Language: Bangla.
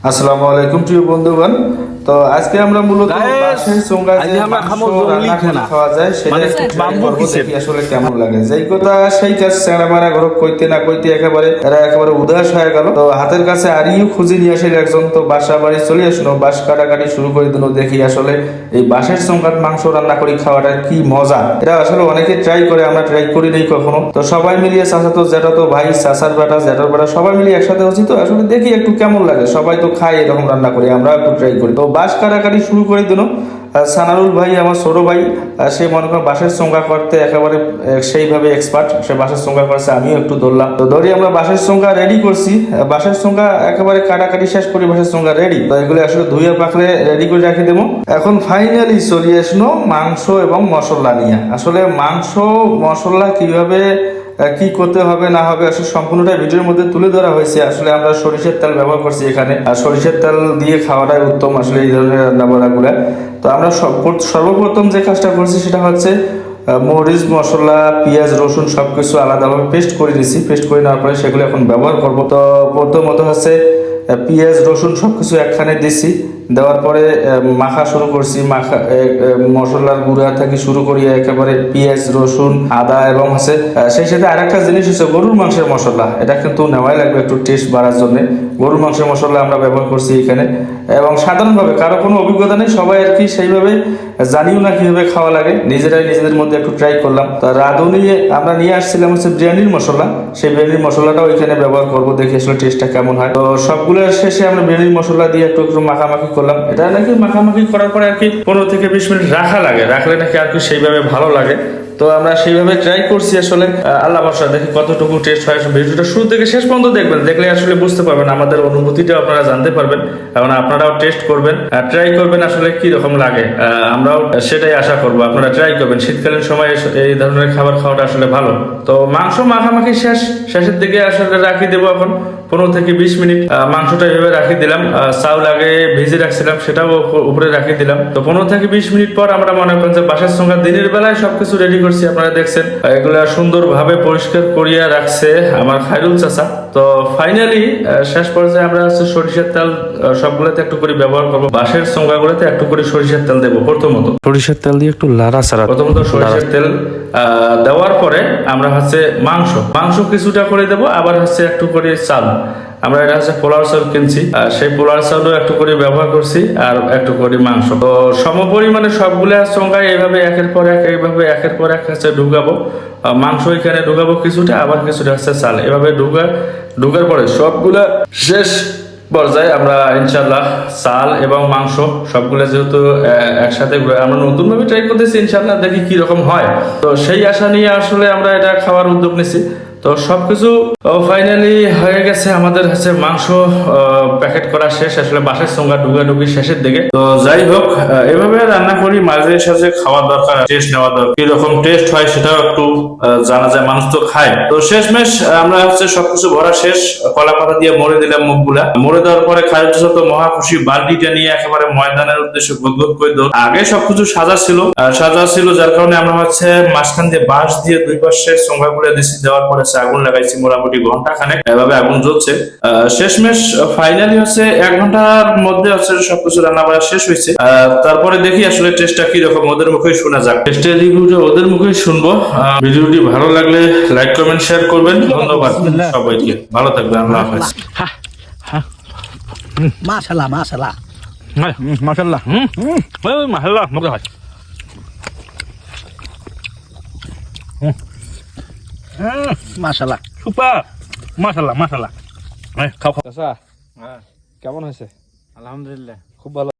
আসসালামু আলাইকুম প্রিয় বন্ধুগণ। তো আজকে আমরা মূলত বাঁশের চোঙা যে মাংস রান্না করে খাওয়া যায় সেটা দেখি আসলে কেমন লাগে। যেই কথা সেই কাজ চেংড়া মারা ঘর কইতে না কইতে একেবারে উদাস হয়ে গেল। তো হাতের কাছে আরিও খুঁজে নিয়ে আসে একজন, তো বাসা বাড়ি চলে আসলো, বাঁশ কাটাকাটি শুরু করে দিল। দেখি আসলে এই বাঁশের চোঙাত মাংস রান্না করে খাওয়াটা কি মজা। এটা আসলে অনেকে ট্রাই করে, আমরা ট্রাই করি নাই কখনো। তো সবাই মিলিয়ে চাচা তো যেটা তো ভাই, চাচার বেটা জ্যাঠার বেটা সবাই মিলিয়ে একসাথে হচ্ছি, তো আসলে দেখি একটু কেমন লাগে। সবাই তো খাই এরকম রান্না করি, আমরা একটু ট্রাই করি। তো বাঁশ কাটাকাটি শুরু করে দিল। সানারুল ভাই আমার ছোট ভাই, সে মনে করেন বাঁশের চোঙা করতে একেবারে সেইভাবে এক্সপার্ট, সে বাঁশের চোঙা করছে, আমিও একটু ধরলাম। তো ধরি আমরা বাঁশের চোঙা রেডি করছি, বাঁশের চোঙা একেবারে কাটাকাটি শেষ করি, বাঁশের চোঙা রেডি। তো এগুলো আসলে ধুয়ে পাকলে রেডি করে রাখি দেবো। এখন ফাইনালি চলে আসলো মাংস এবং মশলা নিয়ে। আসলে মাংস মশলা কিভাবে কি করতে হবে না হবে আসলে সম্পূর্ণটা ভিডিওর মধ্যে তুলে ধরা হয়েছে। আসলে আমরা সরিষার তেল ব্যবহার করছি এখানে, আর সরিষার তেল দিয়ে খাওয়াটাই উত্তম আসলে এই ধরনের রান্না বান্নাগুলা। তো আমরা সর্বপ্রথম যে কাজটা করছি সেটা হচ্ছে মরিচ, মশলা, পেঁয়াজ, রসুন সবকিছু আলাদাভাবে পেস্ট করে দিয়েছি। পেস্ট করে নেওয়ার পরে সেগুলো এখন ব্যবহার করবো। তো প্রথমত হচ্ছে পেঁয়াজ, রসুন সবকিছু একখানে দিছি। দেওয়ার পরে মাখা শুরু করছি। মাখা মশলার গুঁড়া থেকে শুরু করি একেবারে পেঁয়াজ, রসুন, আদা এবং হচ্ছে সেই সাথে আরেকটা জিনিস হচ্ছে গরুর মাংসের মশলা। এটা কিন্তু নেওয়াই লাগবে একটু টেস্ট বাড়ার জন্য। গরুর মাংসের মশলা আমরা ব্যবহার করছি এখানে। এবং সাধারণভাবে কারো কোনো অভিজ্ঞতা নেই, সবাই আর কি সেইভাবে জানিও না কিভাবে খাওয়া লাগে, নিজেরাই নিজেদের মধ্যে একটু ট্রাই করলাম। তো রাঁধুনি আমরা নিয়ে আসছিলাম হচ্ছে বিরিয়ানির মশলা, সেই বিরিয়ানির মশলাটাও এখানে ব্যবহার করবো, দেখি আসলে টেস্টটা কেমন হয়। তো সবগুলো শেষে আমরা বিরিয়ানির মশলা দিয়ে একটু একটু মাখামাখি করলাম। এটা নাকি মাখামাখি করার পরে আর কি 15 থেকে 20 মিনিট রাখা লাগে, রাখলে নাকি আর কি সেইভাবে ভালো লাগে। তো আমরা সেইভাবে ট্রাই করছি। আসলে আল্লাহ ভরসা, দেখি কতটুকু টেস্ট হয়। ভিডিওটা শুরু থেকে শেষ পর্যন্ত দেখবেন, দেখলে আসলে বুঝতে পারবেন, আমাদের অনুভূতিটাও আপনারা জানতে পারবেন এবং আপনারাও টেস্ট করবেন, ট্রাই করবেন আসলে কি রকম লাগে। আমরাও সেটাই আশা করবো, আপনারা ট্রাই করবেন। শীতকালীন সময় এই ধরনের খাবার খাওয়াটা আসলে ভালো। তো মাংস মাখামাখি শেষের দিকে আসলে রাখি দেবো এখন 15 থেকে 20 মিনিট। মাংসটা এভাবে রাখি দিলাম, চাউল আগে ভেজে রাখছিলাম সেটাও উপরে রাখি দিলাম। তো 15 থেকে 20 মিনিট পর আমরা মনে করেন যে বাসার সঙ্গে দিনের বেলায় সবকিছু রেডি করছি, আপনারা দেখছেন। এগুলা সুন্দরভাবে পরিষ্কার করিয়া রাখছে আমার খায়রুল চাচা। তো ফাইনালি শেষ পর্যায়ে আমরা হচ্ছে সরিষার তেল সবগুলোতে একটু করে ব্যবহার করবো। বাঁশের চোঙাগুলোতে একটু করে সরিষার তেল দেবো। প্রথমত সরিষার তেল দিয়ে একটু লাড়াচাড়া, প্রথমত সরিষার তেল দেওয়ার পরে আমরা হচ্ছে মাংস কিছুটা করে দেবো, আবার হচ্ছে একটু করে চাল। আমরা এটা হচ্ছে পোলার চাউল কিনছি, সেই পোলার চাউলও একটু করে ব্যবহার করছি, আর একটু করে মাংস। তো সমপরিমাণে সবগুলা চোঙায় এইভাবে একের পর এক হচ্ছে ঢুকাবো। মাংস এখানে ঢুকাবো কিছুটা, আবার কিছুটা হচ্ছে চাল। এভাবে ঢুকার পরে সবগুলা শেষ পর্যায়ে আমরা ইনশাল্লাহ চাল এবং মাংস সবগুলো যেহেতু একসাথে আমরা নতুন ভাবে ট্রাই করতেছি, ইনশাল্লাহ দেখি কি রকম হয়। তো সেই আশা নিয়ে আসলে আমরা এটা খাওয়ার উদ্যোগ নিছি। তো সবকিছু ফাইনালি হয়ে গেছে। আমাদের হচ্ছে মাংস প্যাকেট করা শেষ, আসলে বাসার সঙ্গে ঢুকাঢুকি শেষের দিকে। তো যাই হোক, এভাবে রান্না করি, মাঝে সাঝে খাওয়া দরকার, টেস্ট নেওয়া দরকার, কিরকম টেস্ট হয় সেটাও একটু জানা যায়, মানুষ তো খায়। তো শেষমেশ আমরা হচ্ছে সবকিছু ভরা শেষ, কলা পাতা দিয়ে মরে দিলাম মুখগুলা। মরে দেওয়ার পরে খায়রুল চাচা তো মহা খুশি, বালতিটা নিয়ে একেবারে ময়দানের উদ্দেশ্যে গদগদ করে দৌড়। আগে সবকিছু সাজা ছিল, যার কারণে আমরা হচ্ছে মাঝখান দিয়ে বাঁশ দিয়ে দুই পাশে চোঙা গুলো দিচ্ছি। দেওয়ার পরে আগুন লাগাইছি মোটামুটি ঘন্টা খানেক, এভাবে আগুন জ্বলছে। শেষমেশ ফাইনালি হচ্ছে 1 ঘন্টার মধ্যে হচ্ছে সবকিছু রান্না বান্না শেষ হয়েছে। তারপরে দেখি আসলে টেস্টটা কি রকম, ওদের মুখেই শোনা যাক। টেস্টের রিভিউটা ওদের মুখেই শুনবো। ভিডিওটি ভালো লাগলে লাইক কমেন্ট শেয়ার করবেন। ধন্যবাদ সবাইকে, ভালো থাকবেন, আল্লাহ হাফেজ। মাশাআল্লাহ মাশাআল্লাহ মাশাআল্লাহ মাশাআল্লাহ মজা হয়। মাশাআল্লাহ সুপার, মাশাআল্লাহ মাশাআল্লাহ। খাও খাও। চাচা কেমন হয়েছে? আলহামদুলিল্লাহ খুব ভালো।